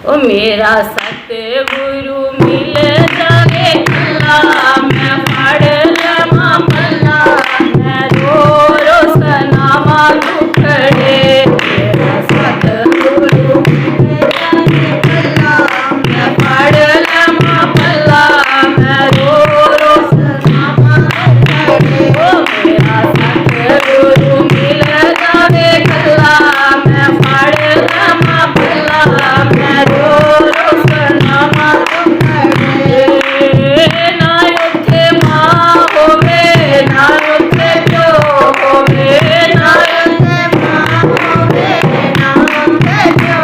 ओ मेरा सतगुरु मिल जावे कल्ला, मैं फड़ लवां पल्ला, मैं रो रो सनावा दुखड़े। मेरा सतगुरु मिल जावे कल्ला, मैं फड़ लवां पल्ला, मैं रो रो सनावा दुखड़े। ओ मेरा सतगुरु मिल जावे कल्ला, मैं फड़ लवां पल्ला, मैं रो रो सनावा दुखड़े। ना उत्थे मां होवे ना उत्थे प्यो होवे, ना उत्थे मां होवे ना उत्थे प्यो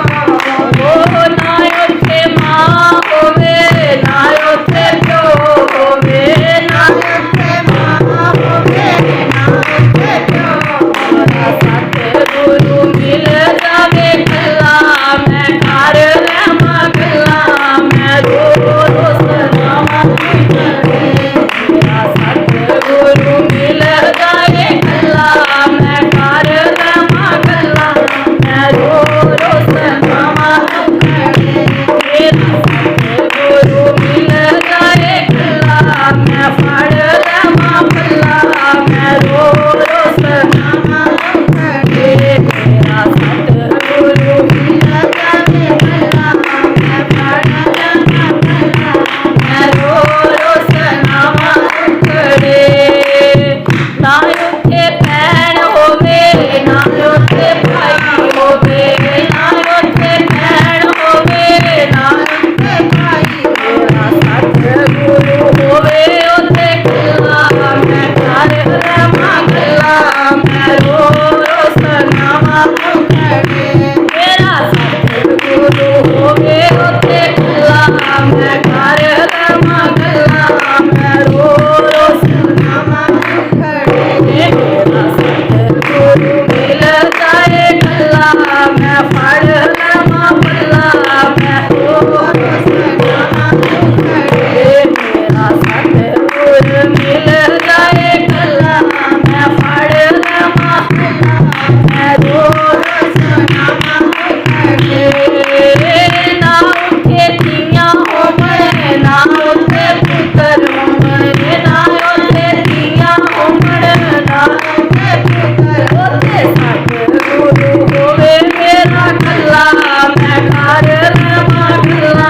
होवे, ना उत्थे मां होवे ना उत्थे प्यो होवे, ना उत्थे मां होवे ना उत्थे प्यो होवे। सतगुरु मिल जावे कल्ला, मैं कर लवां गल्ला, मैं रो रो सनावा दुखड़े। मेरा सतगुरु मिल जावे कल्ला, मैं कर लवां गल्ला, मैं रो रो सनावा दुखड़े। मेरा सतगुरु मिल जावे कल्ला, मैं फड़ लवां पल्ला, मैं रो रो सनावा दुखड़े। मेरा सतगुरु मिल जावे कल्ला, मैं फड़ लवां पल्ला, मैं रो रो सनावा दुखड़े। ना उत्थे भैण होवे ना उत्थे भाई होवे, ना उत्थे भैण होवे ना उत्थे भाई। मेरा सतगुरु होवे उत्थे कल्ला, मैं कर लवां गल्ला, मैं रो रो सनावा दुखड़े। मेरा सतगुरु होवे उत्थे कल्ला, मैं कर लवां गल्ला, मैं रो रो सनावा दुखड़े। मेरा सतगुरु मिल जावे कल्ला, मैं फड़ लवां पल्ला, मैं रो रो सनावा दुखड़े। मेरा सतगुरु मिल जावे कल्ला, मैं फड़ लवां पल्ला, मैं रो रो सनावा दुखड़े। ना उत्थे धीआं होवण ना उत्थे पुत्तर होवण, ना उत्थे धीआं होवण ना उत्थे पुत्तर। उत्थे सतगुरु होवे मेरा कल्ला, मैं कर लवां गल्ला,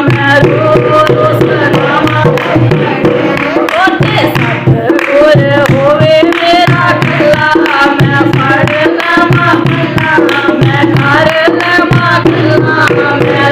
मैं रो रो सनावा दुखड़े। उत्थे सतगुरु होवे मेरा कल्ला, मैं फड़ लवां पल्ला, मैं कर लवां गल्ला, मैं